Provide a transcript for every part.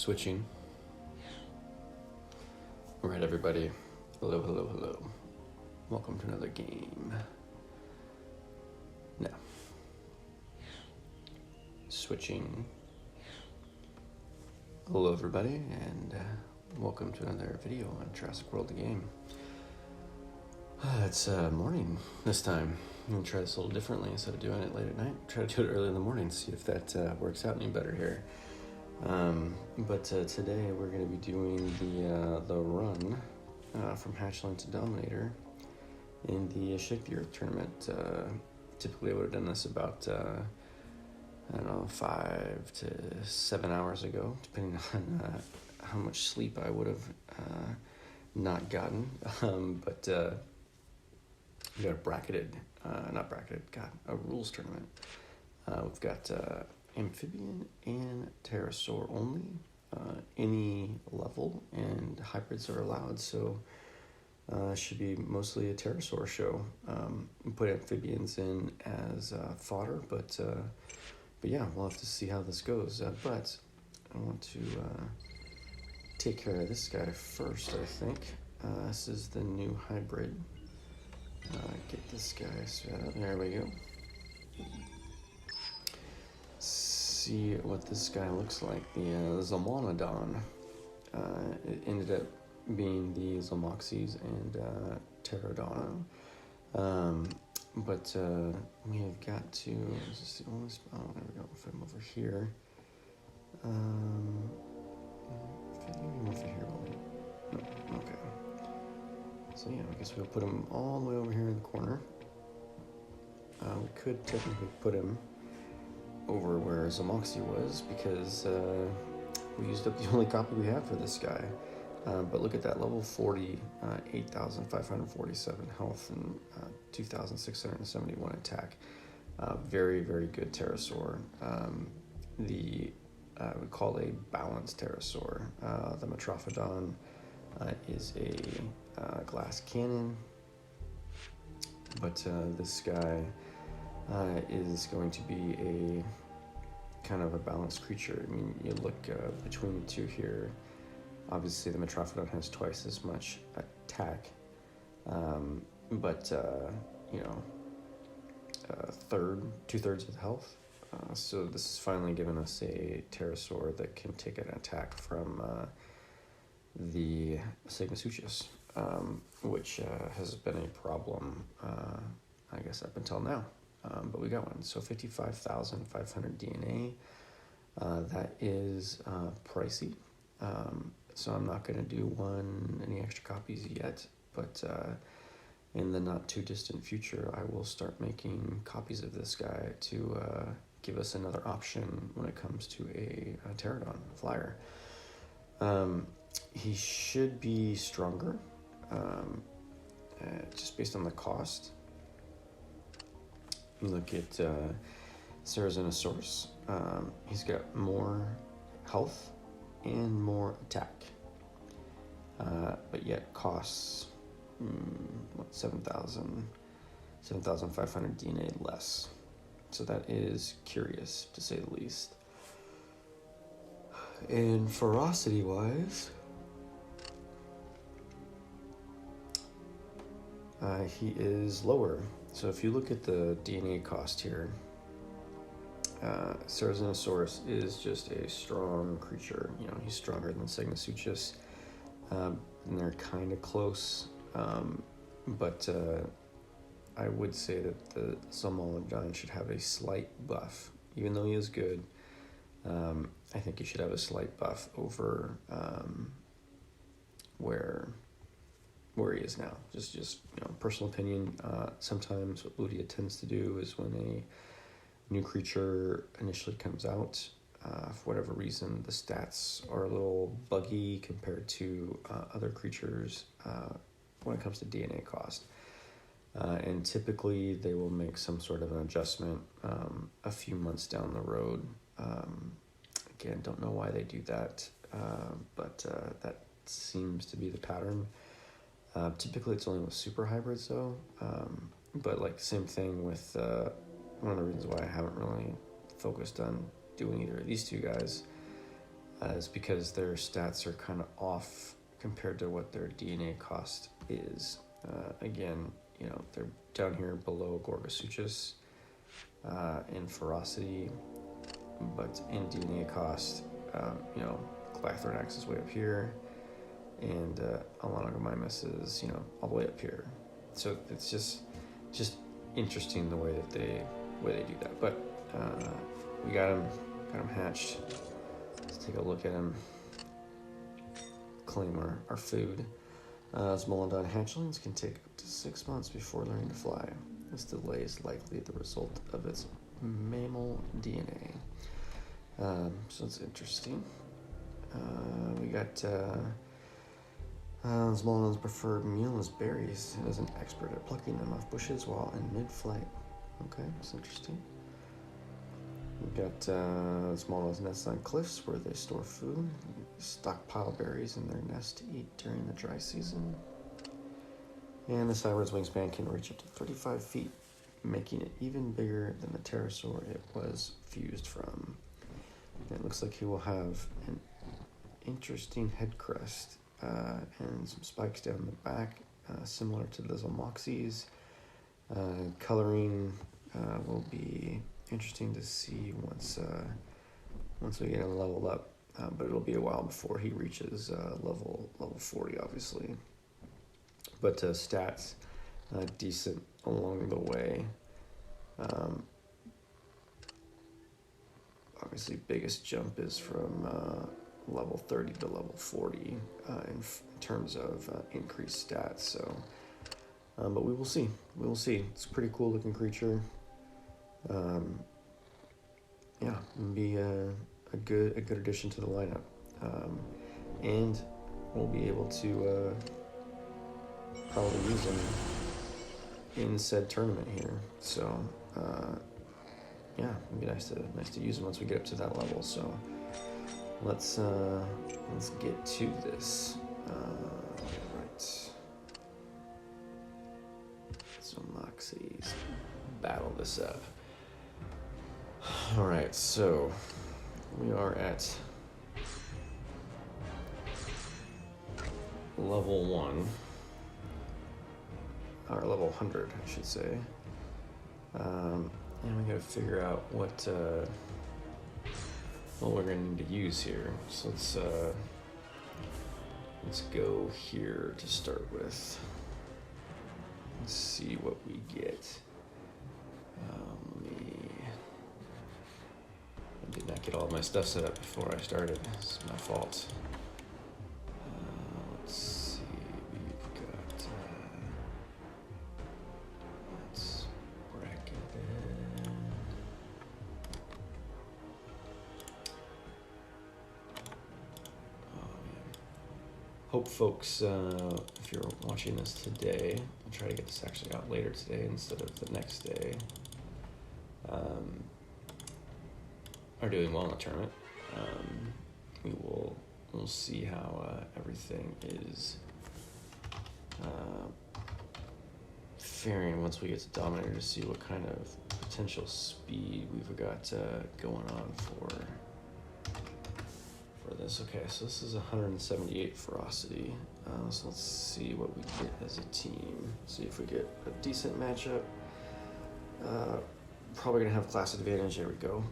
Switching. All right, everybody. Hello, hello, hello. Welcome to another game. Now, switching. Hello, everybody, and welcome to another video on Jurassic World the game. It's morning this time. I'm gonna try this a little differently instead of doing it late at night. Try to do it early in the morning, see if that works out any better here. But today we're going to be doing the run from Hacthling to Dominator in the Shake the Earth tournament. Typically I would have done this about, 5 to 7 hours ago, depending on how much sleep I would have not gotten. But we got a rules tournament. We've got Amphibian and Pterosaur only, any level, and hybrids are allowed, so should be mostly a Pterosaur show. We put amphibians in as fodder, but yeah, we'll have to see how this goes. But I want to take care of this guy first, I think. This is the new hybrid. Get this guy set up. There we go. See what this guy looks like. The Zalmonodon. It ended up being the Zalmoxes and Pteranodon. But we have got to. Is this the only spot? Oh, there we go. Fit him over here. Fit him over here. No, okay. So yeah, I guess we'll put him all the way over here in the corner. We could technically put him over where Zalmoxes was, because we used up the only copy we have for this guy. But look at that, level 40, 8,547 health and 2,671 attack. Very, very good pterosaur. We call a balanced pterosaur. The Metrophodon is a glass cannon, but this guy is going to be a kind of a balanced creature. I mean, you look between the two here, obviously the Metrophodon has twice as much attack, but two-thirds of the health. So this is finally giving us a pterosaur that can take an attack from the Sigmasuchus, which has been a problem, I guess, up until now. But we got one. So 55,500 DNA. That is pricey. So I'm not going to do any extra copies yet. But in the not too distant future, I will start making copies of this guy to give us another option when it comes to a Pteranodon flyer. He should be stronger, just based on the cost. Look at Pterosaurs. He's got more health and more attack, but yet costs 7,500 DNA less. So that is curious, to say the least. And ferocity-wise, he is lower. So if you look at the DNA cost here, Pterosaurs is just a strong creature. You know, he's stronger than Sigmasuchus, and they're kind of close. But I would say that the Zalmonodon should have a slight buff, even though he is good. I think he should have a slight buff over where he is now. Just personal opinion. Sometimes what Ludia tends to do is when a new creature initially comes out, for whatever reason, the stats are a little buggy compared to other creatures when it comes to DNA cost. And typically they will make some sort of an adjustment a few months down the road. Again, don't know why they do that, but that seems to be the pattern. Typically it's only with super hybrids though, but like same thing with one of the reasons why I haven't really focused on doing either of these two guys is because their stats are kind of off compared to what their DNA cost is. Again, you know, they're down here below Gorgosuchus in ferocity, but in DNA cost, you know, Glythornax is way up here, and Alanogamymus is, you know, all the way up here. So it's just interesting the way that they do that. But we got him hatched. Let's take a look at him. Claim our food. Zalmonodon hatchlings can take up to 6 months before learning to fly. This delay is likely the result of its mammal DNA. So it's interesting. We got Zalmonodon's preferred meal is berries. It is an expert at plucking them off bushes while in mid-flight. Okay, that's interesting. We got Zalmonodon's nests on cliffs where they store food. Stockpile berries in their nest to eat during the dry season. And the Cyber's wingspan can reach up to 35 feet, making it even bigger than the pterosaur it was fused from. And it looks like he will have an interesting head crest and some spikes down the back, similar to the Zalmoxes. Coloring will be interesting to see once we get him leveled up, but it'll be a while before he reaches level 40, obviously. But stats decent along the way. Obviously, biggest jump is from level 30 to level 40 in terms of increased stats. So, but we will see. We will see. It's a pretty cool looking creature. Yeah, it'll be a good addition to the lineup, and we'll be able to probably use him in said tournament here. So, yeah, it'd be nice to use him once we get up to that level. So, let's get to this. Right. Zalmoxes, battle this up. All right, so we are at level 1, or level 100, I should say. And we gotta figure out what we're gonna need to use here. So let's go here to start with. Let's see what we get. I did not get all of my stuff set up before I started. It's my fault. Let's see. We've got. Let's bracket it. Oh man. Hope folks, if you're watching this today, I'll try to get this actually out later today instead of the next day. Are doing well in the tournament. We'll see how everything is faring once we get to Dominator to see what kind of potential speed we've got going on for this. Okay, so this is 178 ferocity. So let's see what we get as a team. See if we get a decent matchup. Probably gonna have class advantage. There we go.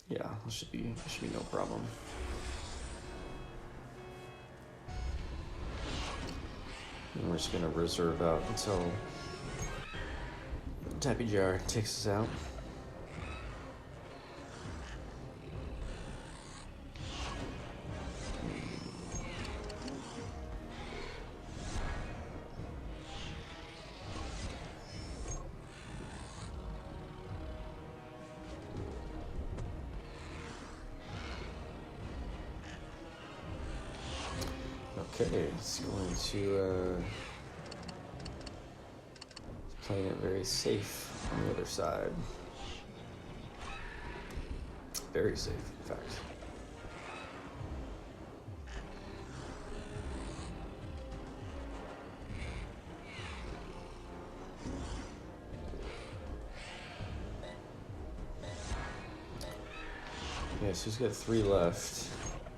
Yeah, this should be no problem. And we're just gonna reserve out until Tappy Jar takes us out. Okay, it's going to playing it very safe on the other side. Very safe, in fact. Yeah, so he's got 3 left.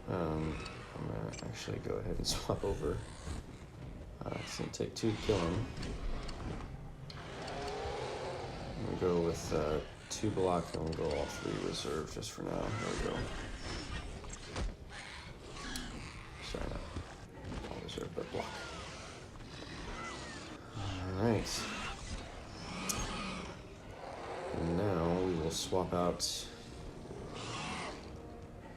I'm gonna actually go ahead and swap over. It's gonna take 2 to kill him. I'm gonna go with 2 block, and we'll go all 3 reserve just for now. There we go. Sorry, not all reserve, but block. Alright. And now we will swap out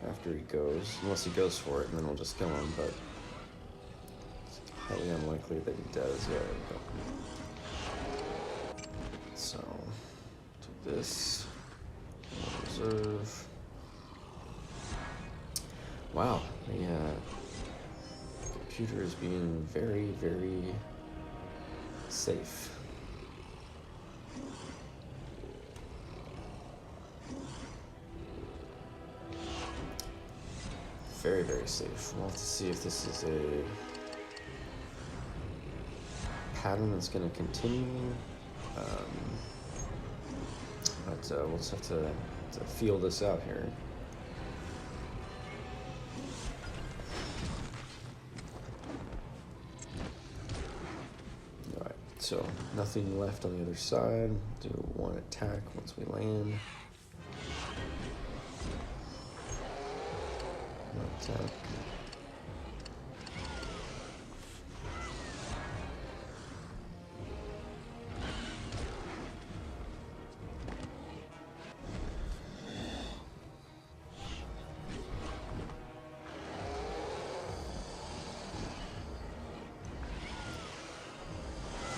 after he goes, unless he goes for it, and then we'll just kill him, but it's highly unlikely that he does. Yeah, there we go. So, do this, reserve. Wow, the computer is being very, very safe. Very, very safe. We'll have to see if this is a pattern that's going to continue. But we'll just have to feel this out here. Alright, so nothing left on the other side. Do 1 attack once we land. Attack.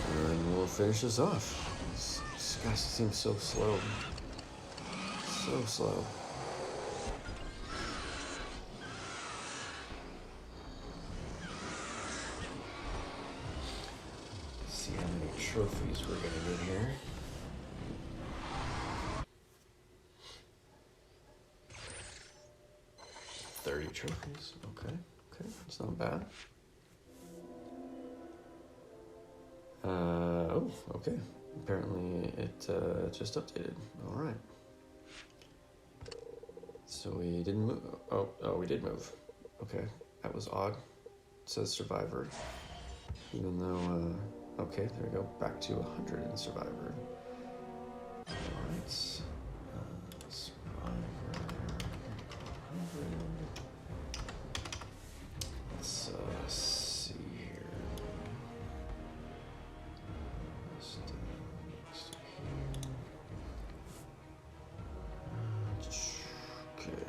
And we'll finish this off. This guy seems so slow. So slow. Trophies we're gonna get here. $30 trophies. Okay, that's not bad. Oh, okay. Apparently it just updated. All right. So we didn't move. Oh, we did move. Okay, that was odd. It says survivor, even though. Okay, there we go. Back to 100 in Survivor. Alright. Survivor. 100. Let's see here. Next here. Okay.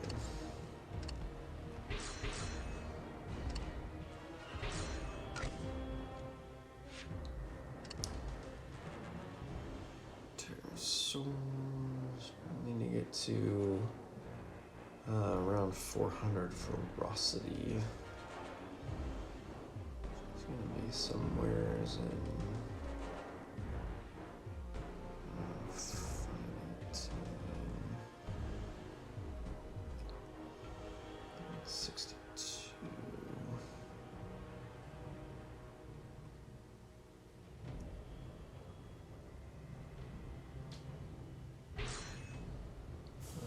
Pterosaurs. We need to get to around 400 for rarity. It's going to be somewhere in 62.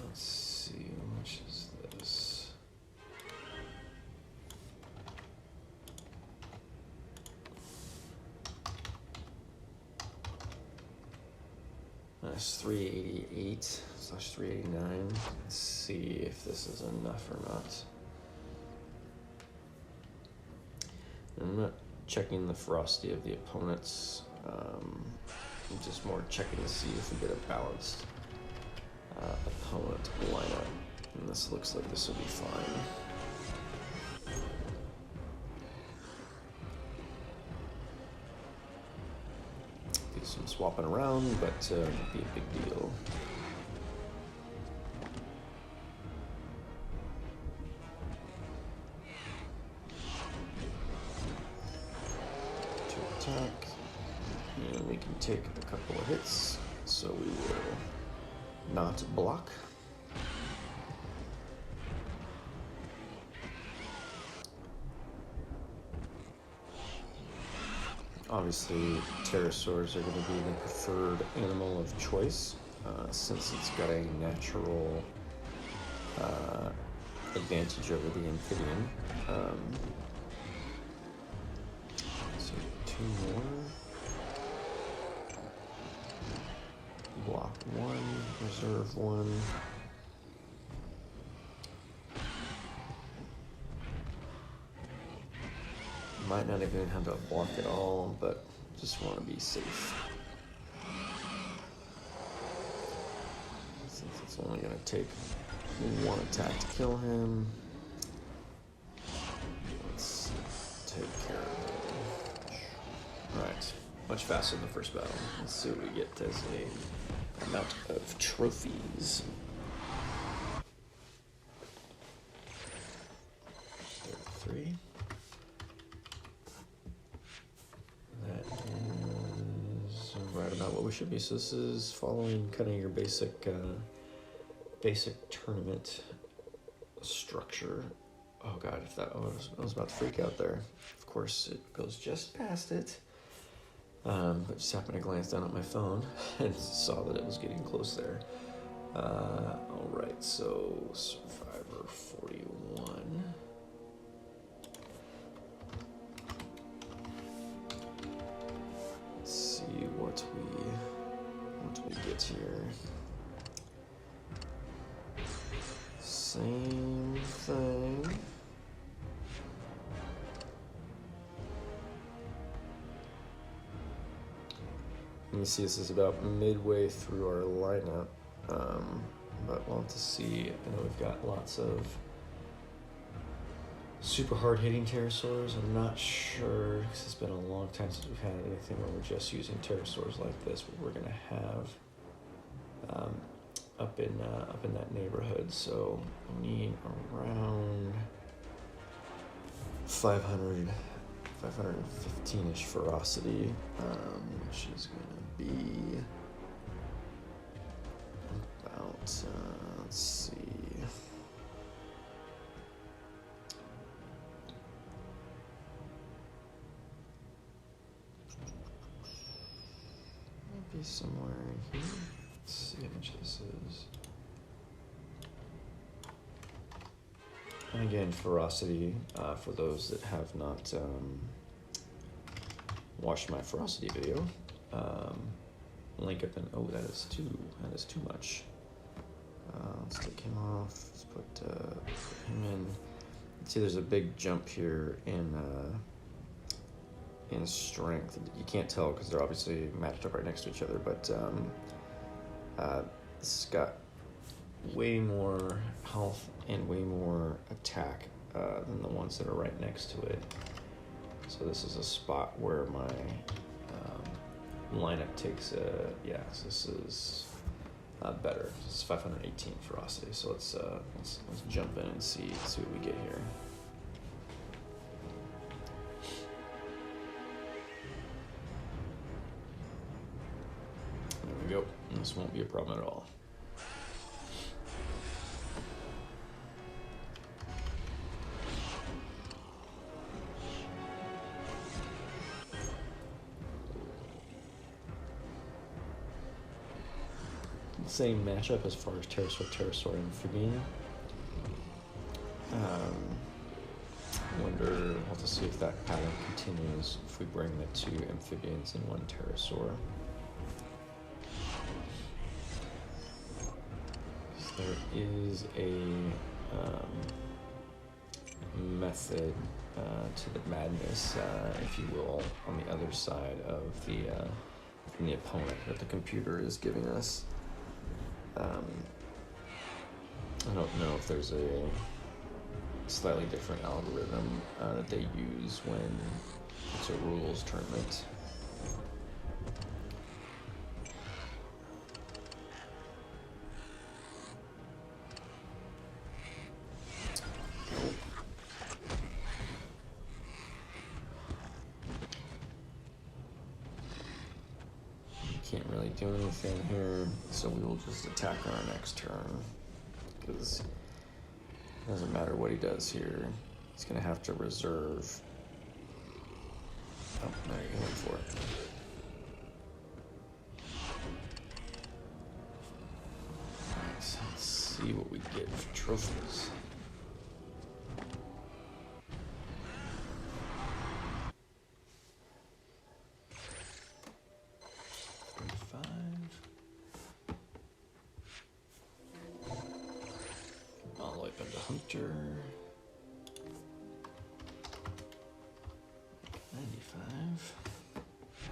Let's see, how much is this? That's 388/389. Let's see if this is enough or not. I'm not checking the ferocity of the opponents. I'm just more checking to see if we get a balanced opponent lineup. And this looks like this will be fine. Do some swapping around, but won't be a big deal. To attack, and we can take a couple of hits, so we will not block. Obviously, pterosaurs are going to be the preferred animal of choice, since it's got a natural advantage over the amphibian. So 2 more. Block 1, reserve 1. Might not even have to block at all, but just want to be safe. Since it's only going to take 1 attack to kill him, let's take care of him. Alright, much faster than the first battle. Let's see what we get as a amount of trophies. 33. That is right about what we should be. So this is following kind of your basic tournament structure. Oh god, if that I was about to freak out there. Of course, it goes just past it. But just happened to glance down at my phone and saw that it was getting close there. Alright, so Survivor 41. Let's see what we get here. Same thing. Let me see, this is about midway through our lineup, but we'll have to see. I know we've got lots of super hard-hitting pterosaurs. I'm not sure, because it's been a long time since we've had anything where we're just using pterosaurs like this, but we're going to have up in that neighborhood. So we need around 515-ish ferocity, which is going to be about, let's see, might be somewhere in here. Let's see how much this is. And again, ferocity, for those that have not watched my ferocity video, link up in, oh, that is too much. Let's take him off, let's put him in. See, there's a big jump here in strength. You can't tell because they're obviously matched up right next to each other, but this has got way more health and way more attack than the ones that are right next to it. So this is a spot where my lineup takes yeah, so this is better. This is 518 ferocity. So let's jump in and see what we get here. There we go. This won't be a problem at all. Same matchup as far as Pterosaur and Amphibian. Wonder, we'll have to see if that pattern continues if we bring the 2 amphibians and 1 pterosaur. There is a method to the madness, if you will, on the other side of the opponent that the computer is giving us. I don't know if there's a slightly different algorithm that they use when it's a rules tournament. Can't really do anything here, so we will just attack on our next turn, because it doesn't matter what he does here. He's going to have to reserve. Oh, now you're going for it. Alright, so let's see what we get. get trophies. All the way up into Hunter. 95.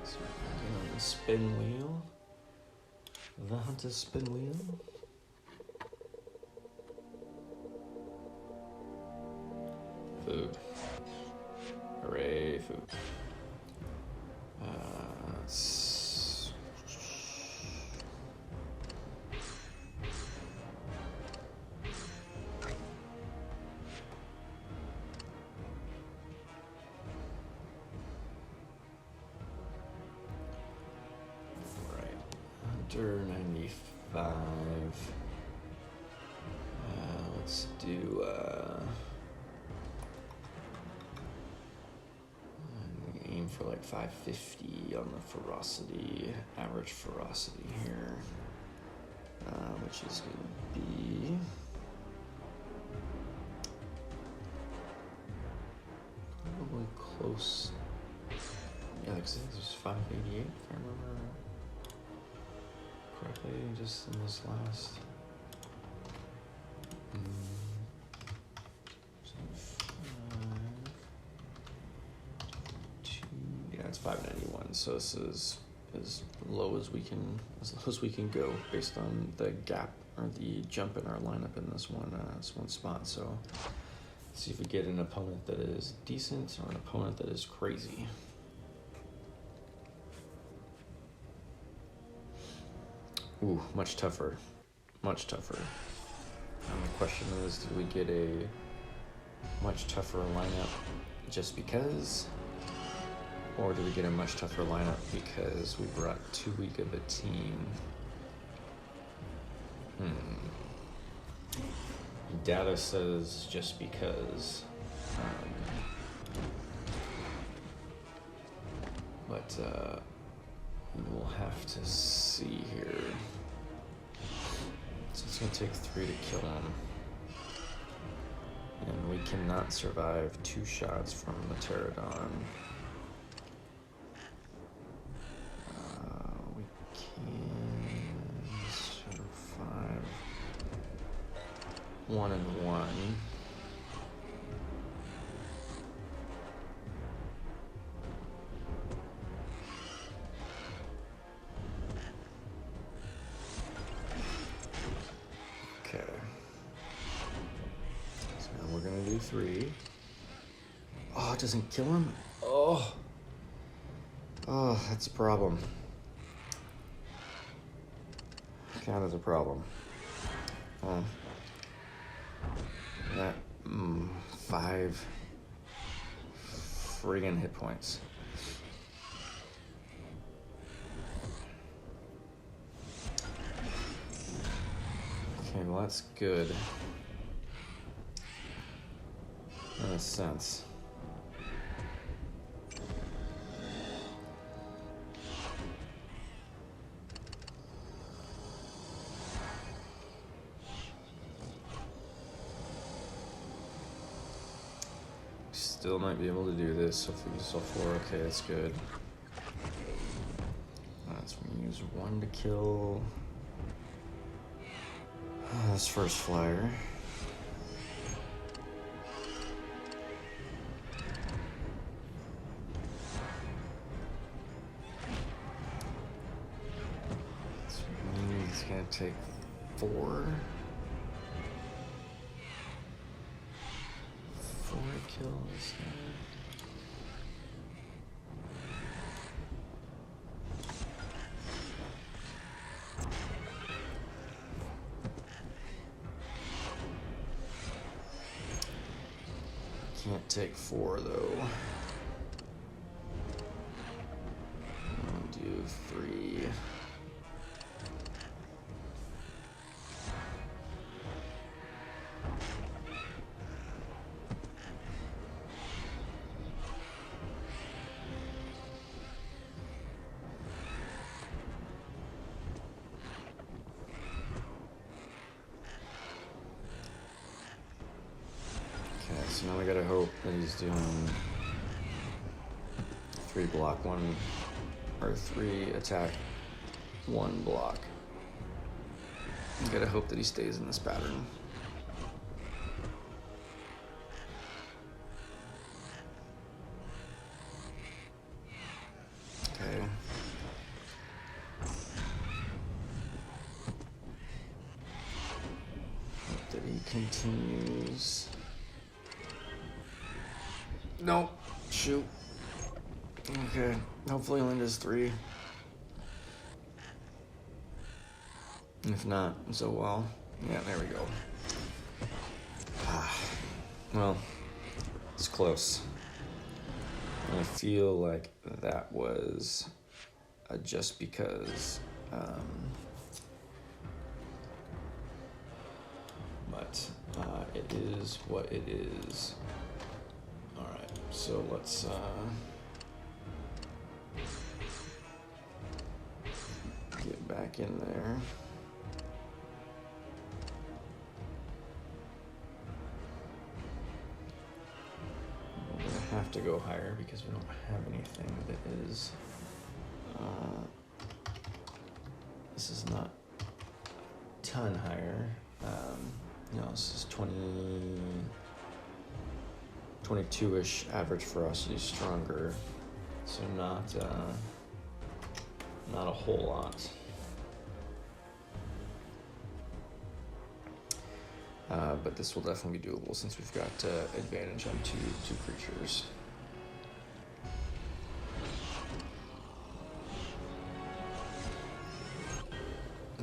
So we're getting on the spin wheel. The Hunter spin wheel. Food. Hooray, food. Hunter 95. Let's do aim for like 550 on the ferocity, average ferocity here, which is gonna be probably close. Yeah, like this is 588 if I remember correctly, just in this last. Yeah, it's 591. So this is as low as we can go based on the gap or the jump in our lineup in this one spot. So let's see if we get an opponent that is decent or an opponent that is crazy. Ooh, much tougher. Much tougher. And the question is, did we get a much tougher lineup just because? Or did we get a much tougher lineup because we brought too weak of a team? Data says just because. But we'll have to see here. So it's gonna take 3 to kill him. And we cannot survive 2 shots from the Pteranodon. We can survive 1 and 1. Okay. So now we're gonna do 3. Oh, it doesn't kill him? Oh, that's a problem. That is a problem. That 5 friggin' hit points. Okay, well that's good in a sense. Still might be able to do this, so if we use all 4, okay, that's good. Alright, so we use 1 to kill this first flyer. So he's gonna take 4. 4 kills. Can't take 4 though. I'll do 3. So now we gotta hope that he's doing 3 block, 1, or 3 attack, 1 block. You gotta hope that he stays in this pattern. Okay. Hope that he continues. Nope. Shoot. Okay. Hopefully he only does 3. If not, so well. Yeah, there we go. Well, it's close. And I feel like that was just because, but it is what it is. All right, so let's get back in there. Have to go higher because we don't have anything that is this is not a ton higher. No, this is 22-ish average ferocity stronger, so not a whole lot. But this will definitely be doable since we've got advantage on two creatures.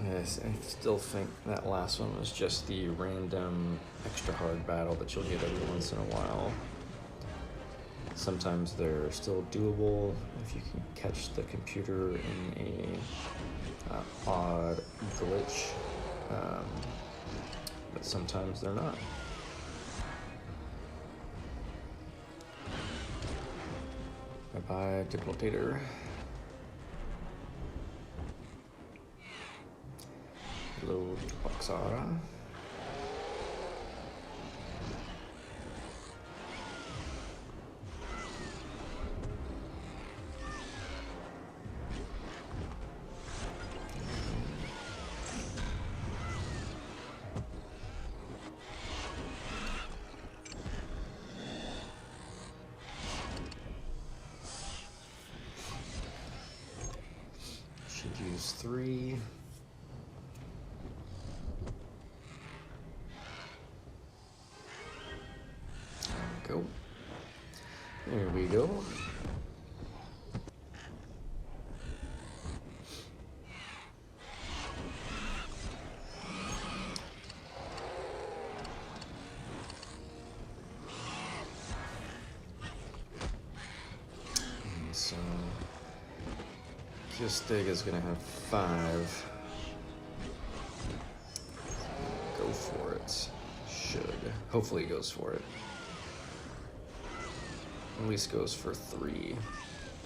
Yes, I still think that last one was just the random extra hard battle that you'll get every once in a while. Sometimes they're still doable if you can catch the computer in a odd glitch. But sometimes they're not. Bye-bye, Dominator. Hello, Boxara. Should use 3. Go. There we go. So Kistig is gonna have 5. Go for it. Should. Hopefully he goes for it. At least goes for 3.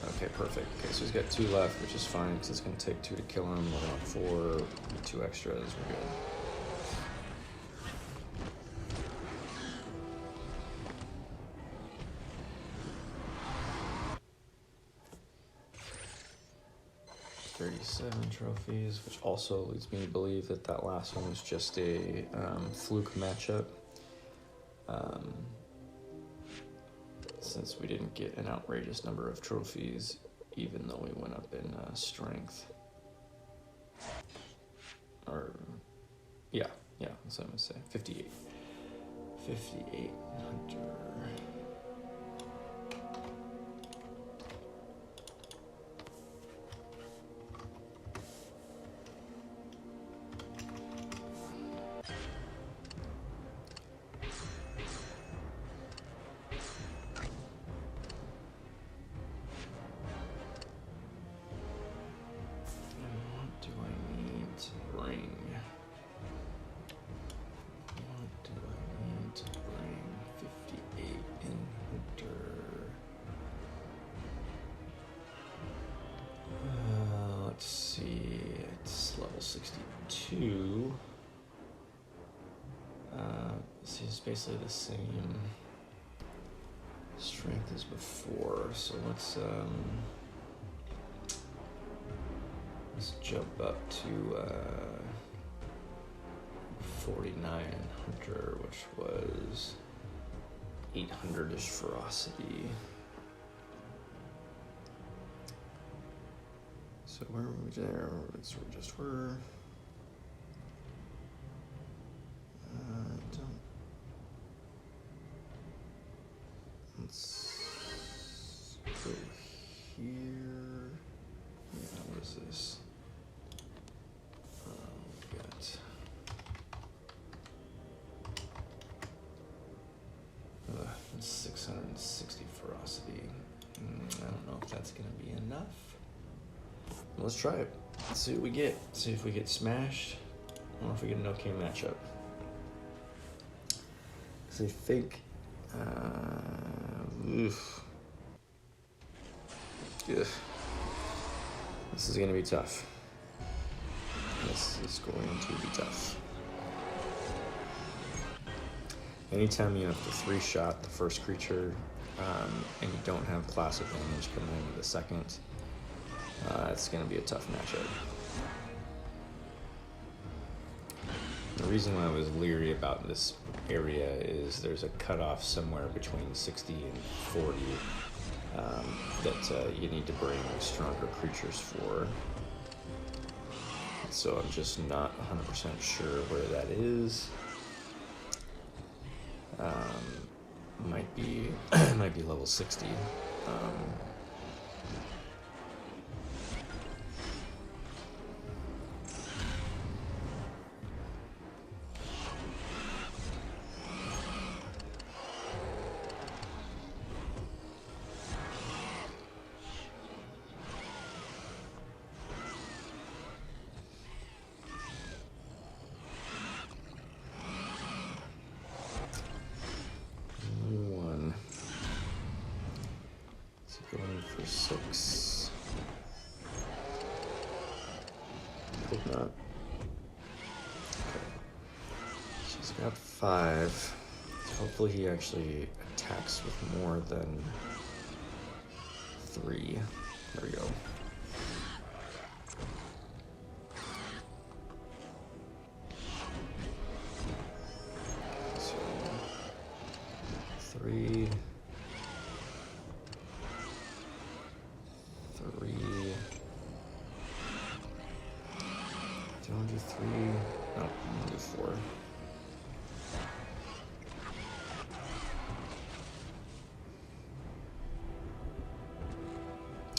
Okay, perfect. Okay, so he's got 2 left, which is fine because it's going to take 2 to kill him. We're on 4 with 2 extras. We're good. $37 trophies, which also leads me to believe that that last one was just a fluke matchup. Since we didn't get an outrageous number of trophies, even though we went up in strength. Or, yeah, that's what I'm gonna say. 58. 58 hunter. Level 62. This is basically the same. Strength is before, so let's jump up to 49 Hunter, which was 800-ish ferocity. So where were we there? So we just were. Let's go here. Yeah, what is this? We got 660 ferocity. I don't know if that's gonna be enough. Let's try it. Let's see what we get. See if we get smashed. I don't know if we get an okay matchup. Because I think oof. Ugh. This is going to be tough. This is going to be tough. Anytime you have to 3-shot the first creature and you don't have class advantage coming into the second, it's going to be a tough matchup. The reason why I was leery about this area is there's a cutoff somewhere between 60 and 40 that you need to bring stronger creatures for. So I'm just not 100% sure where that is. Might be level 60. Going for 6. Hope not. Okay. She's got 5. Hopefully he actually attacks with more than 3. There we go. So 3. 3. Do you want to do 3? No, I'm gonna do 4.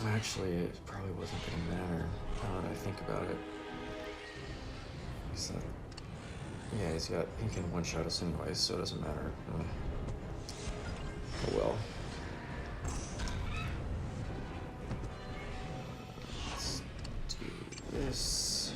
Actually, it probably wasn't gonna matter now that I think about it. So, yeah, he can one-shot us anyways, so it doesn't matter. Oh well. This.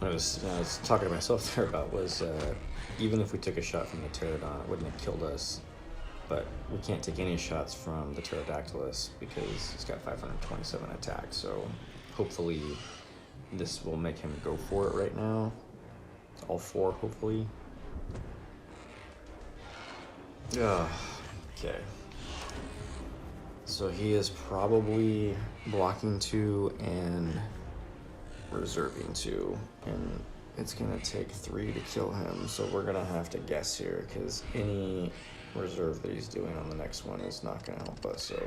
I was talking to myself there about was even if we took a shot from the Pteranodon, it wouldn't have killed us. But we can't take any shots from the Pterodactylus because he's got 527 attack. So hopefully this will make him go for it right now. It's all 4, hopefully. Okay. So he is probably blocking 2 and reserving 2, and it's gonna take 3 to kill him, so we're gonna have to guess here because any reserve that he's doing on the next one is not gonna help us. So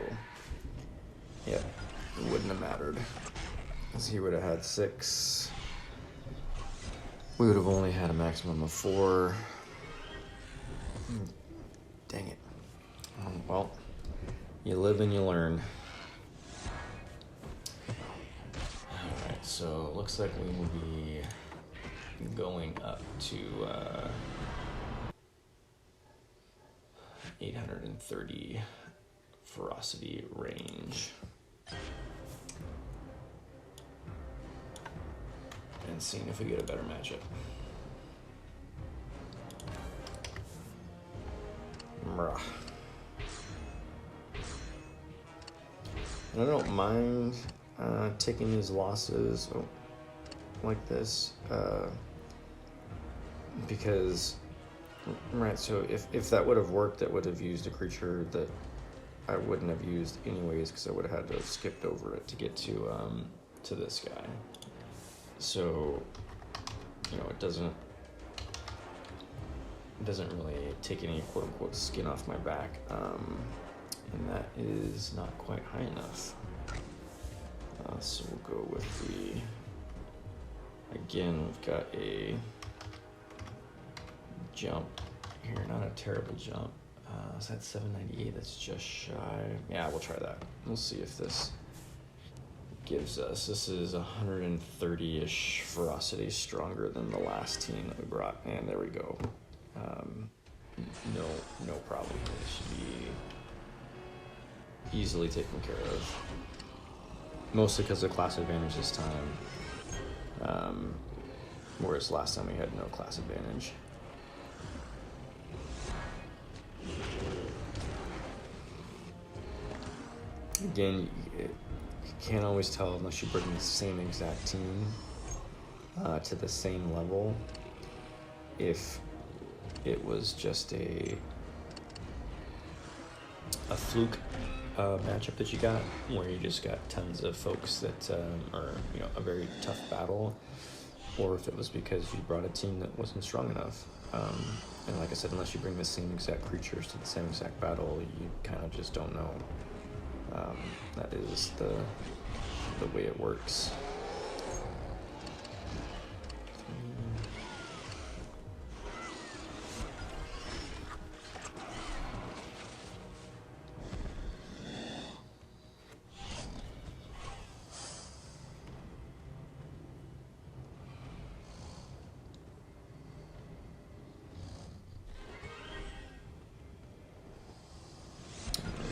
yeah, it wouldn't have mattered because he would have had 6. We would have only had a maximum of 4. Dang it. Well, you live and you learn. So it looks like we will be going up to 830 ferocity range. and seeing if we get a better matchup. And I don't mind taking these losses like this because, right, so if that would have worked, that would have used a creature that I wouldn't have used anyways, because I would have had to have skipped over it to get to this guy. So, you know, it doesn't really take any quote-unquote skin off my back, and that is not quite high enough. So we'll go with again, we've got a jump here, not a terrible jump. Is that 798? That's just shy. Yeah, we'll try that. We'll see if this gives us. This is 130-ish ferocity stronger than the last team that we brought. And there we go. No problem. It should be easily taken care of. Mostly because of class advantage this time. Whereas last time we had no class advantage. Again, you can't always tell unless you bring the same exact team to the same level if it was just a fluke matchup that you got, where you just got tons of folks that are, you know, a very tough battle, or if it was because you brought a team that wasn't strong enough. And like I said, unless you bring the same exact creatures to the same exact battle, you kind of just don't know. That is the way it works.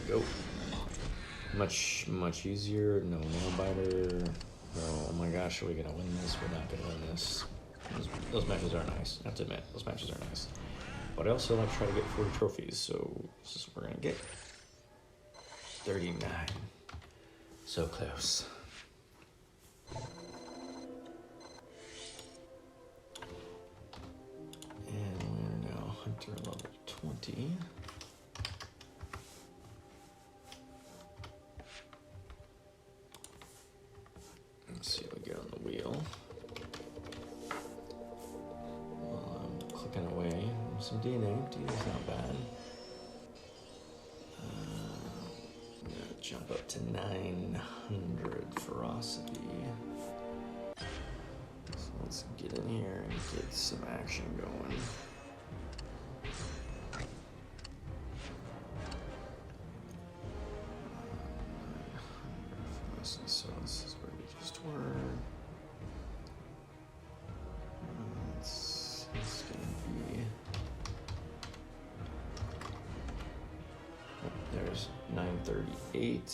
Go. Much easier. No nail biter. No, oh my gosh, are we gonna win this? We're not gonna win this. Those matches are nice. I have to admit, those matches are nice. But I also like to try to get 40 trophies, so this is what we're gonna get. 39. So close. And we're now hunter level 20. Let's see what we get on the wheel. Well, I'm clicking away. Some DNA. DNA's not bad. I'm gonna jump up to 900 ferocity. So let's get in here and get some action going. So this is where we just were. It's gonna be. Oh, there's 938.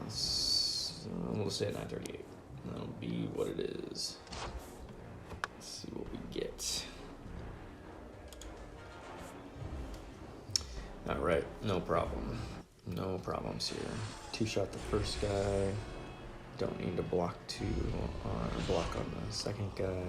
So we'll stay at 938. That'll be what it is. Let's see what we get. All right, no problem. No problems here. Two-shot the first guy. Don't need to block block on the second guy.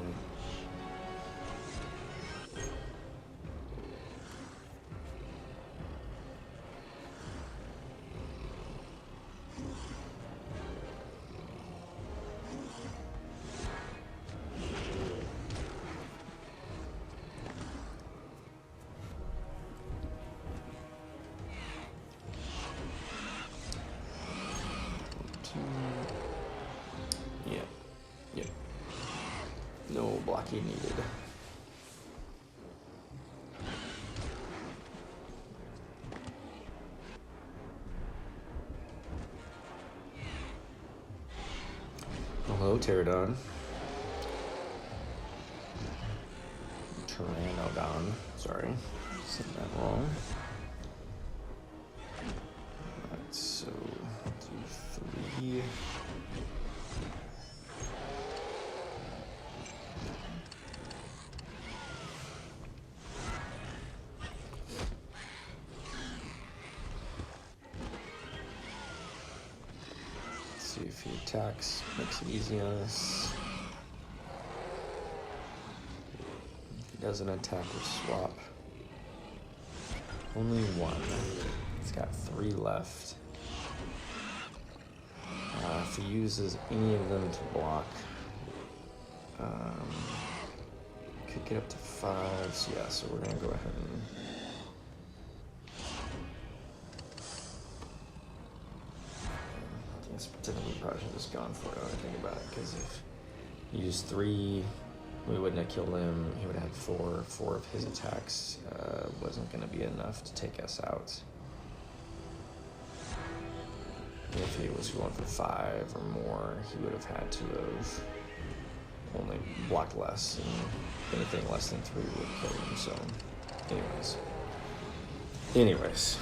Yep. No blocking needed. Hello, Pterodon. Pteranodon. Sorry, said that wrong. Alright, so do 3. if he attacks, makes it easy on us. If he doesn't attack or swap. Only one. He's got 3 left. If he uses any of them to block, could get up to 5. So yeah, so we're gonna go ahead and typically probably should have just gone for it when I think about it, because if he used 3, we wouldn't have killed him. He would have had 4. 4 of his attacks wasn't going to be enough to take us out. If he was going for 5 or more, he would have had to have only blocked less, and anything less than 3 would kill him. So, anyways.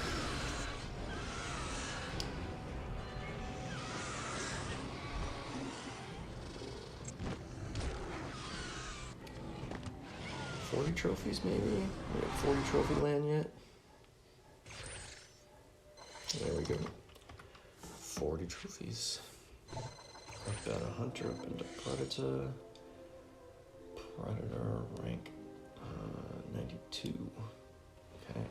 40 trophies, maybe? We got 40 trophy land yet? There we go. 40 trophies. I've got a hunter up into predator. Predator rank 92. Okay.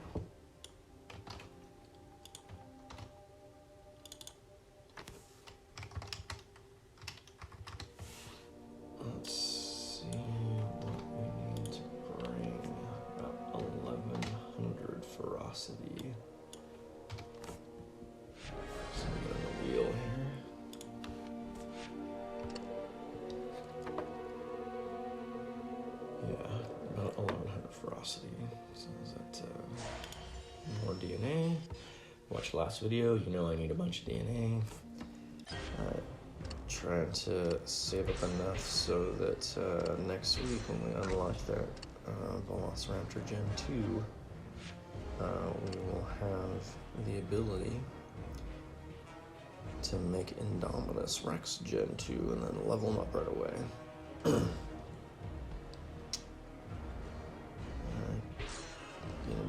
Let's see what we need to bring. About 1100 ferocity. So we got a wheel here. Yeah, about 1100 ferocity. So is that more DNA? Watch last video, you know I need a bunch of DNA. Alright. Trying to save up enough so that next week when we unlock that Velociraptor Gen 2, we will have the ability to make Indominus Rex Gen 2 and then level them up right away. Gonna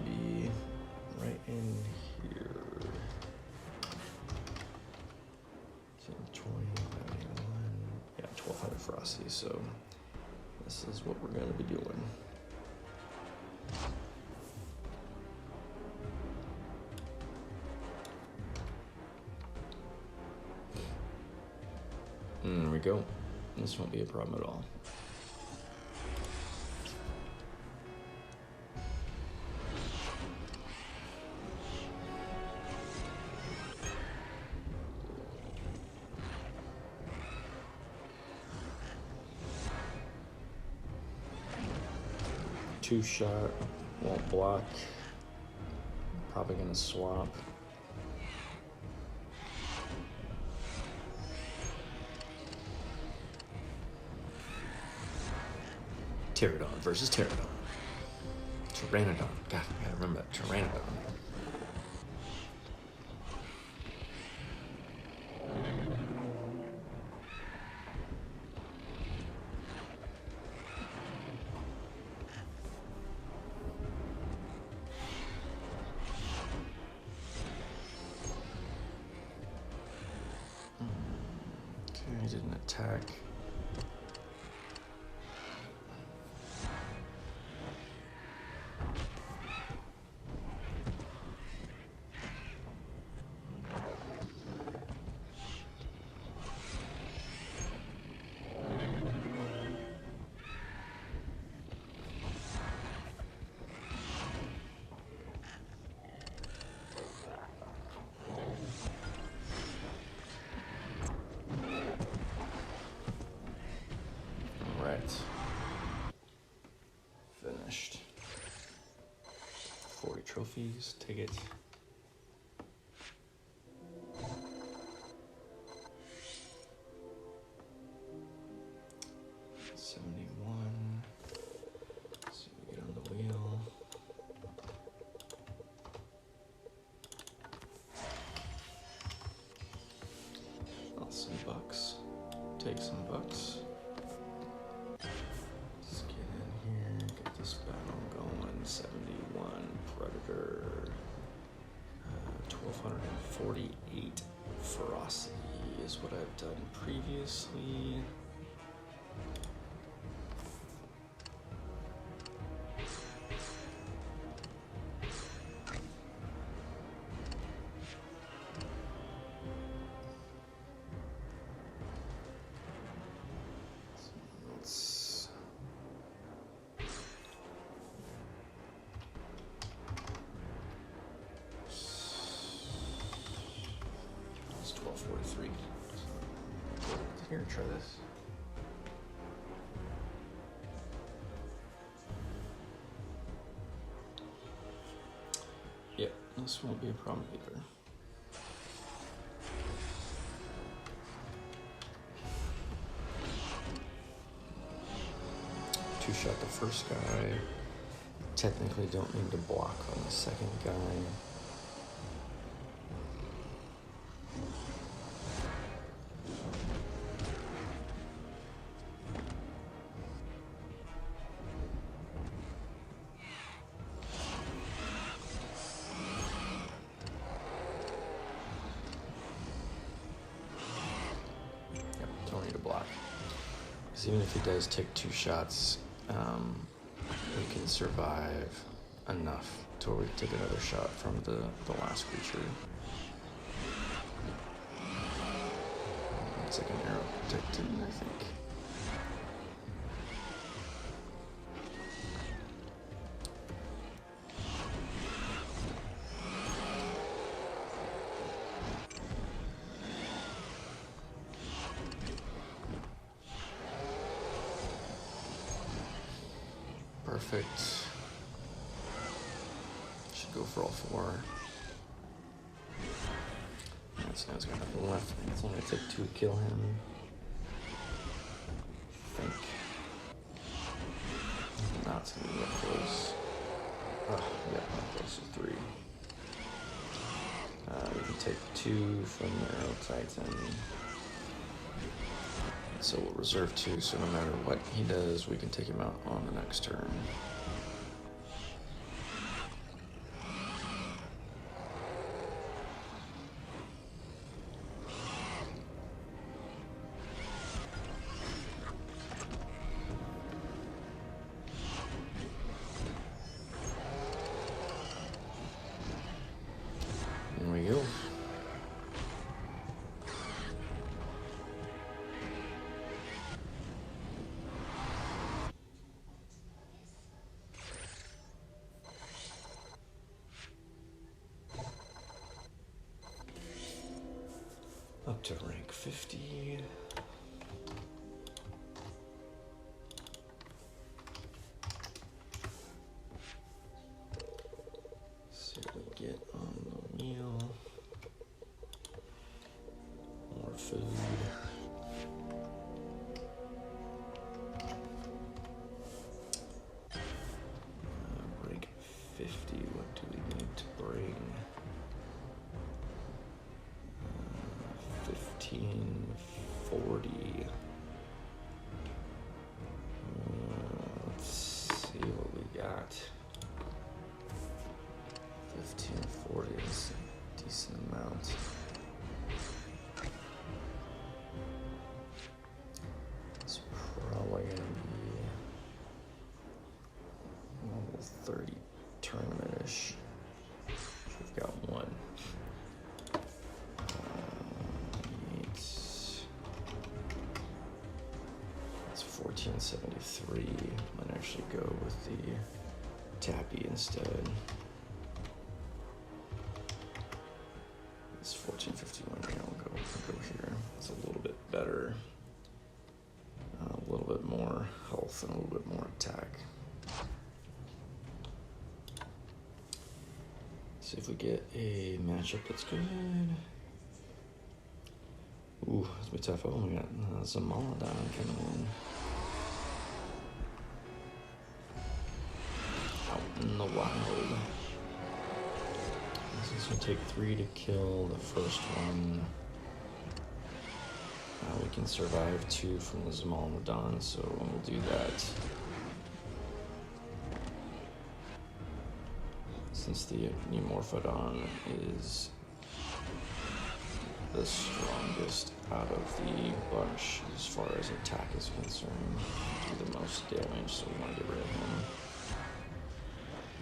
be right in here. 20, 91, yeah, 1200 ferocity, so this is what we're going to be doing. There we go. This won't be a problem at all. Two shot, won't block. Probably gonna swap. Pterodon versus Pterodon. Pteranodon. God, I gotta remember that. Pteranodon. Okay, he didn't attack. Finished. 40 trophies, take it. So we get on the wheel. Oh, some bucks. Take some bucks. Let's get in here, get this battle going. 71 Predator. 1248 ferocity. is what I've done previously. It's 12:43. Here, try this. Yep, this won't be a problem either. Two-shot the first guy. Technically don't need to block on the second guy. Even if he does take two shots, we can survive enough to where we take another shot from the last creature. It's like an arrow protected, I think. Perfect. Should go for all four. That's now he's got nothing left. It's only gonna take two to kill him. I think. Not gonna be that close. Oh, yeah, not close to three. We can take two from the Arrow Titan. So we'll reserve two, so no matter what he does, we can take him out on the next turn. There we go. Up to rank 50. See what we get on the meal. More food. Rank 50, what do we need to bring? 1540. Let's see what we got. 1540 is a decent amount. It's probably gonna be level 30 tournament-ish. We've got one. It's 1473. Might actually go with the Tappy instead. It's 1451. Yeah, I'll go here. It's a little bit better. A little bit more health and a little bit more attack. See if we get a matchup that's good. Ooh, that's gonna be tough. Oh, we got Zalmonodon coming in. Out in the wild. This is gonna take 3 to kill the first one. We can survive 2 from the Zalmonodon, so we'll do that. Since the Neomorphodon is the strongest out of the bunch as far as attack is concerned. Do the most damage, so we want to get rid of him.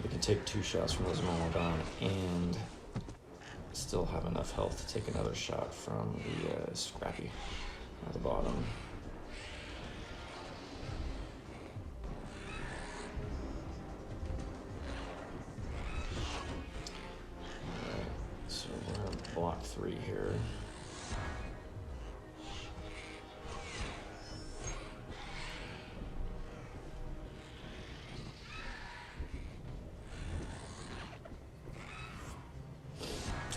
We can take 2 shots from the Zalmonodon and still have enough health to take another shot from the Scrappy at the bottom. Alright, so we're on block 3 here.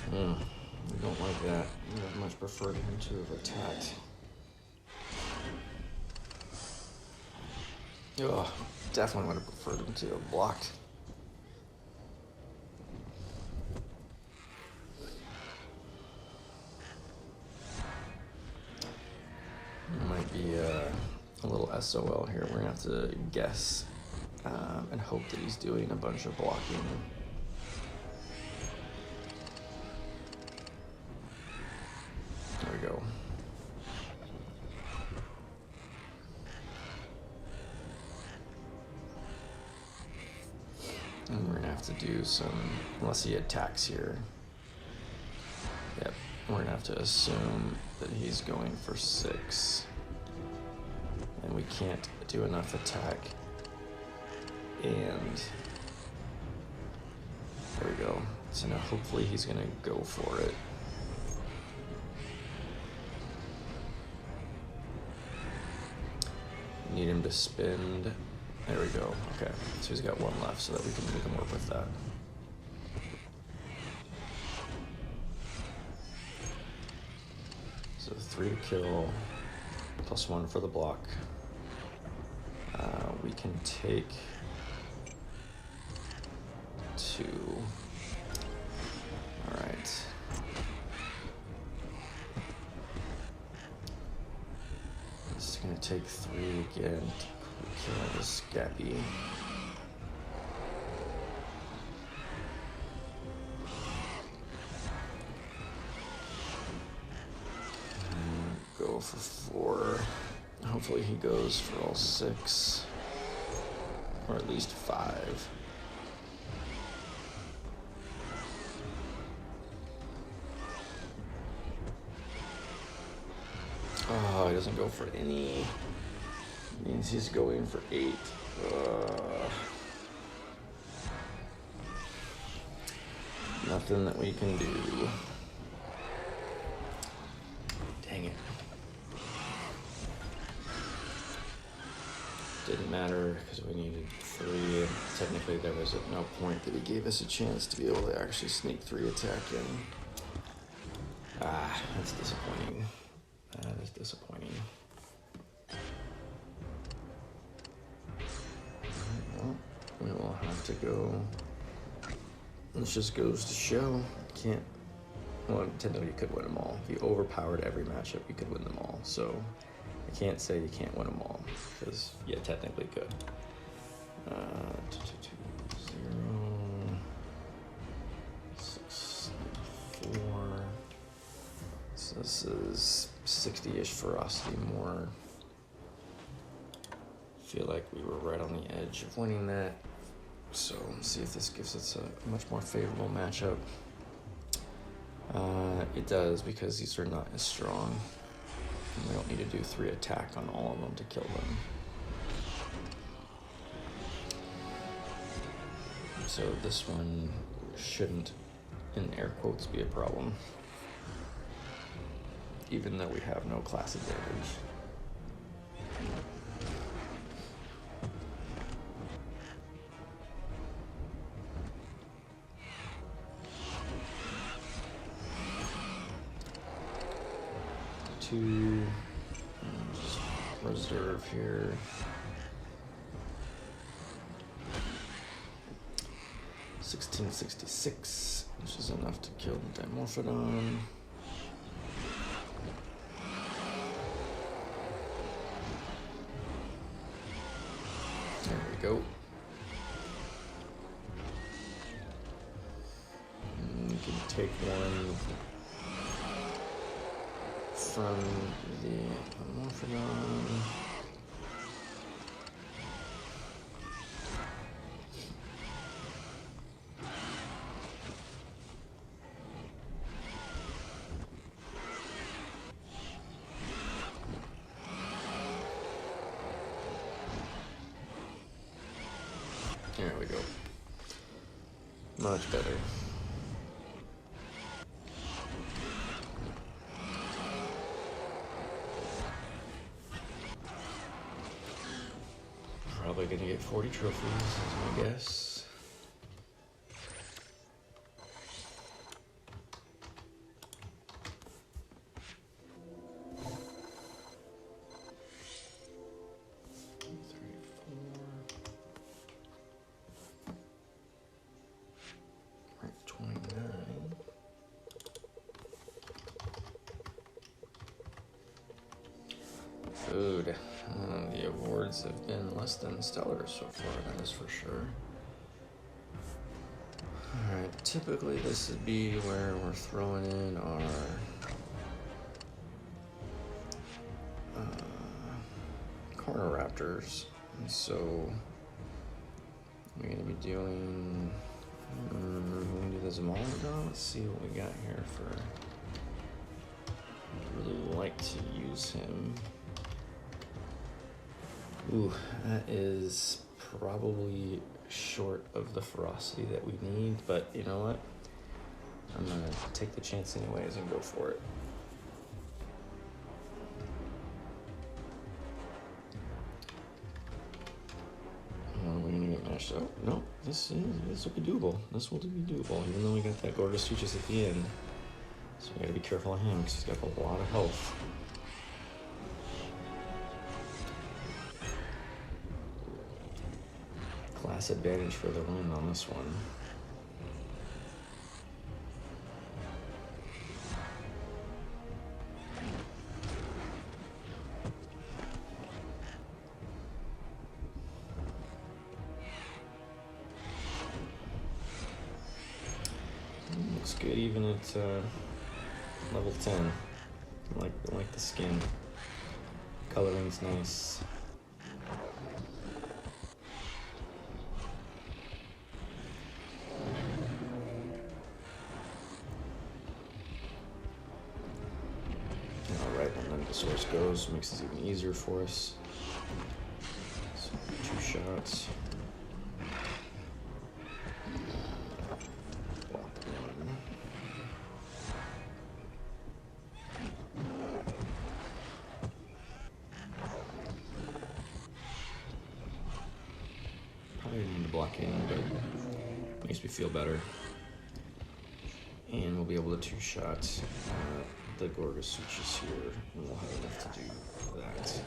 We don't like that. We would much prefer him to have attacked. Ugh, definitely would have preferred him to have blocked. Might be a little SOL here. We're gonna have to guess and hope that he's doing a bunch of blocking. There we go. And we're gonna have to do some, unless he attacks here. Yep, we're gonna have to assume that he's going for 6. And we can't do enough attack. And there we go. So now hopefully he's gonna go for it. Need him to spend. There we go. Okay, so he's got 1 left, so that we can work with that. So 3 to kill, +1 for the block. We can take 2. All right. This is gonna take 3 again to kill the Scrappy. Go for 4. Hopefully he goes for all 6. Or at least 5. Oh, he doesn't go for any. Means he's going for 8. Nothing that we can do. Dang it. Didn't matter because we needed 3. Technically, there was at no point that he gave us a chance to be able to actually sneak 3 attack in. Ah, that's disappointing. That is disappointing. Well, we will have to go. This just goes to show, can't. Well, technically you could win them all. If you overpowered every matchup, you could win them all. So I can't say you can't win them all, because yeah, technically could. 2, 0, 6, 4. So this is 60-ish ferocity more. Feel like we were right on the edge of winning that. So let's see if this gives us a much more favorable matchup. It does, because these are not as strong. And we don't need to do 3 attack on all of them to kill them. So this one shouldn't, in air quotes, be a problem. Even though we have no class advantage. Just reserve here. $1666, which is enough to kill the Dimorphodon. There we go. And you can take 1. from the Morphodon. There we go. Much better. Probably gonna get 40 trophies, is my guess. Dude, the awards have been less than stellar so far, that is for sure. Alright, typically this would be where we're throwing in our corner raptors. And so we're going to be doing, we're going to do the Zalmonodon. Let's see what we got here for, I'd really like to use him. Ooh, that is probably short of the ferocity that we need, but you know what? I'm gonna take the chance anyways and go for it. Are we gonna get mashed up? No, this will be doable. This will be doable, even though we got that Gorgosuchus at the end. So we gotta be careful of him because he's got a lot of health. Class advantage for the win on this one. Looks good even at level 10. I like the skin. Coloring's nice. Source goes, makes it even easier for us. So 2 shots. Block 1. Probably need to block in, but makes me feel better. And we'll be able to 2-shot the Gorgosuchus here, and we'll have enough to do that.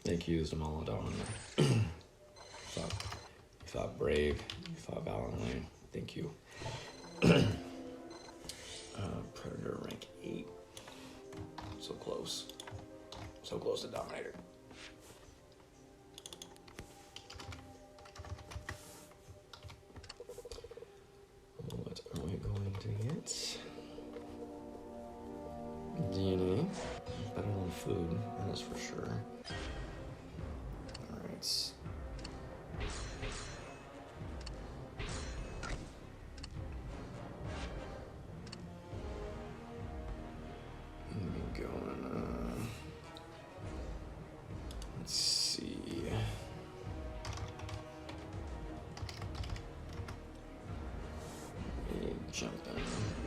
Thank you, Zalmonodon. You fought brave, you fought valiantly. Thank you. Predator rank 8. So close. So close to Dominator. What are we going to get? DNA. Better than food, that is for sure. Alright. Let's see. Jump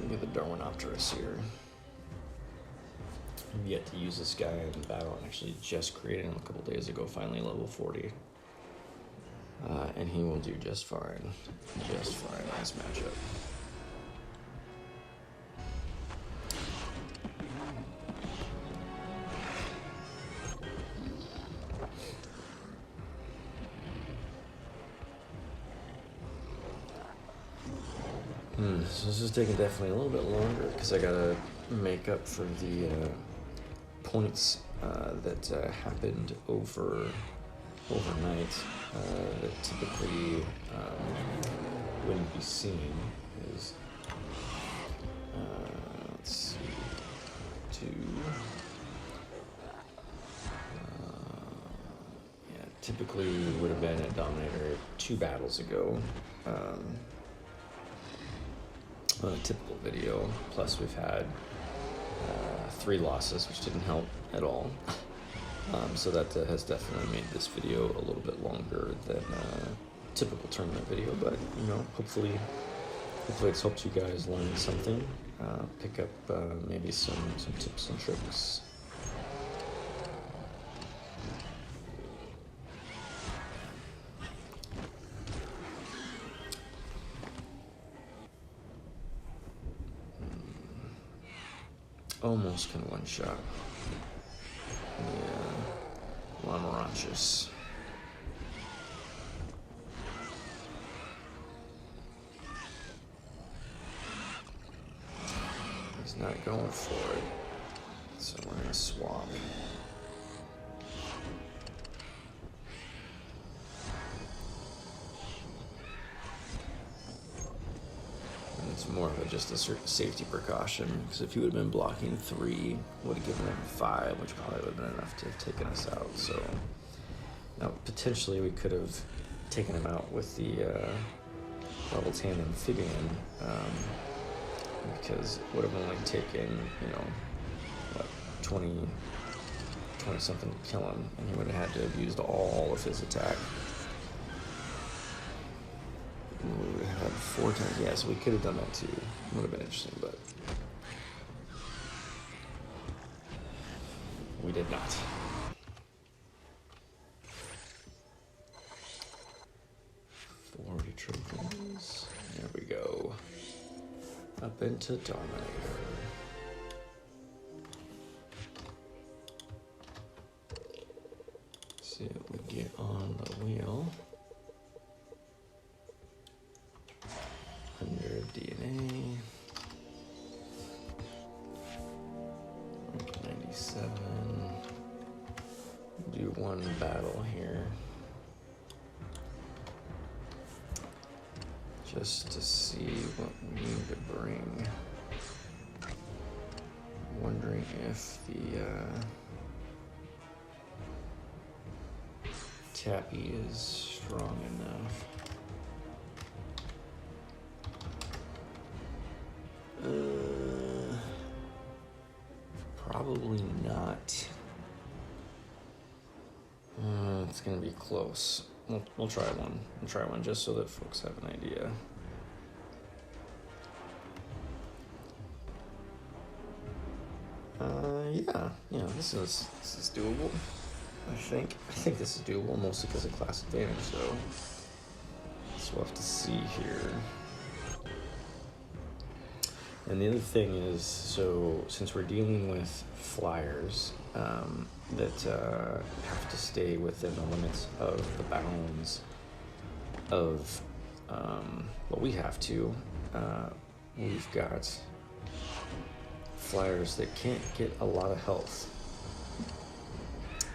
in. Get the Darwinopterus here. I've yet to use this guy in battle. I actually just created him a couple days ago, finally level 40. And he will do just fine. Just fine in this matchup. So this is taking definitely a little bit longer because I gotta make up for the points that happened over overnight that typically wouldn't be seen is, let's see, typically would have been at Dominator 2 battles ago on a typical video. Plus we've had 3 losses, which didn't help at all. So that has definitely made this video a little bit longer than a typical tournament video, but you know, hopefully it's helped you guys learn something, pick up maybe some tips and tricks. Almost can one-shot. Yeah, Zalmoxes. He's not going for it, so we're gonna swap. It's more of just a safety precaution, because if he would have been blocking 3, would have given him 5, which probably would have been enough to have taken us out. So now potentially we could have taken him out with the level 10 amphibian, because it would have only taken, you know, what, 20 something to kill him, and he would have had to have used all of his attack. We would have had 4 times. Yeah, so we could have done that too. Would have been interesting, but we did not. Trophies. There we go. Up into Dominator. See what we get on the wheel. 100 DNA. 97. Do 1 battle here. Just to see what we need to bring. I'm wondering if the Tappy is strong enough. Probably not. It's gonna be close. We'll try one. We'll try one just so that folks have an idea. Yeah, this is doable. I think this is doable, mostly because of class advantage, though. So we'll have to see here. And the other thing is, so since we're dealing with flyers that have to stay within the limits of the bounds of what we have to, we've got flyers that can't get a lot of health.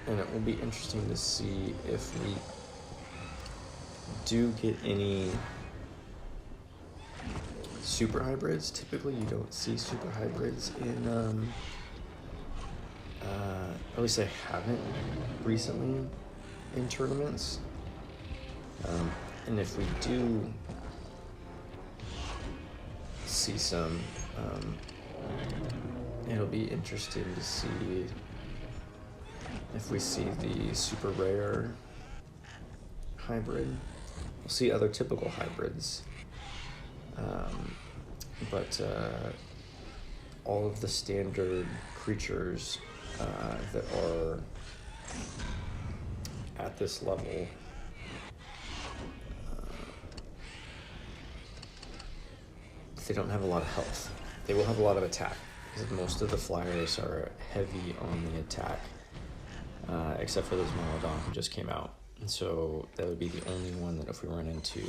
And it will be interesting to see if we do get any super hybrids. Typically you don't see super hybrids in at least I haven't recently in tournaments, and if we do see some, it'll be interesting to see if we see the super rare hybrid. We'll see other typical hybrids, but all of the standard creatures that are at this level they don't have a lot of health. They will have a lot of attack, because most of the flyers are heavy on the attack, except for this Zalmonodon who just came out. And so that would be the only one that if we run into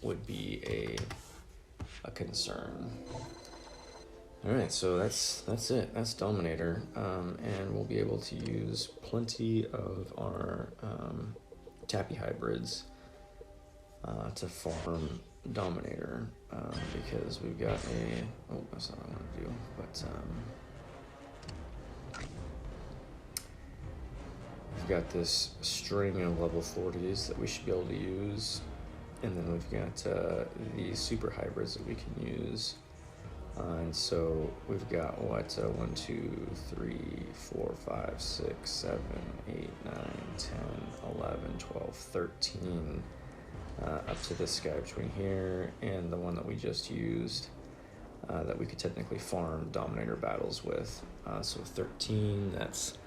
would be a concern. Alright, so that's it. That's Dominator. And we'll be able to use plenty of our tappy hybrids to farm Dominator, because we've got that's not what I want to do, but we've got this string of level 40s that we should be able to use, and then we've got these super hybrids that we can use. And so we've got 1, 2, 3, 4, 5, 6, 7, 8, 9, 10, 11, 12, 13, up to this guy between here and the one that we just used, that we could technically farm Dominator battles with. So 13, that's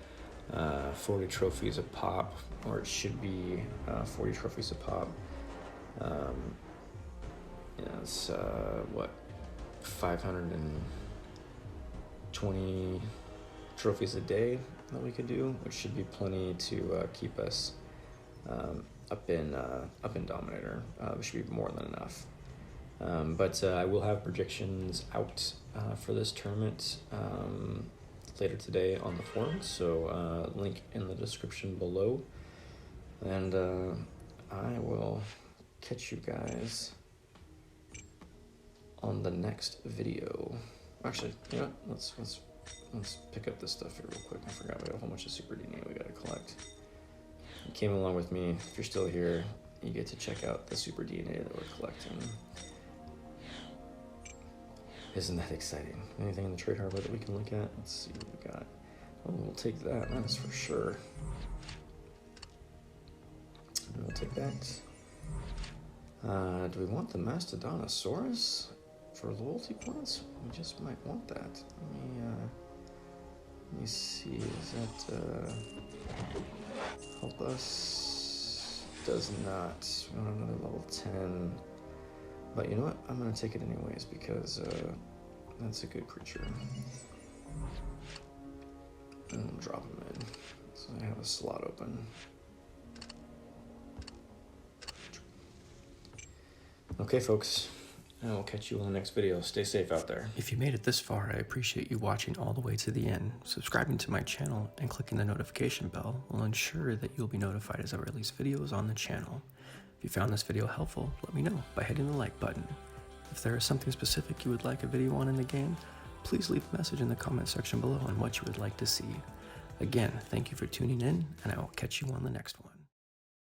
40 trophies a pop, or it should be 40 trophies a pop. It's 520 trophies a day that we could do, which should be plenty to keep us up in Dominator. Which should be more than enough. But I will have predictions out for this tournament later today on the forum, so link in the description below, and I will catch you guys on the next video. Actually, you know what? Let's pick up this stuff here real quick. I forgot we have a whole bunch of super DNA we gotta collect. You came along with me. If you're still here, you get to check out the super DNA that we're collecting. Isn't that exciting? Anything in the trade harbor that we can look at? Let's see what we got. Oh, we'll take that. That is for sure. And we'll take that. Do we want the Mastodontosaurus for loyalty points? We just might want that. Let me see. Does that help us? Does not. We want another level 10. But you know what? I'm gonna take it anyways because that's a good creature. And we'll drop him in. So I have a slot open. Okay, folks. I will catch you on the next video. Stay safe out there. If you made it this far, I appreciate you watching all the way to the end. Subscribing to my channel and clicking the notification bell will ensure that you'll be notified as I release videos on the channel. If you found this video helpful, let me know by hitting the like button. If there is something specific you would like a video on in the game, please leave a message in the comment section below on what you would like to see. Again, thank you for tuning in, and I will catch you on the next one.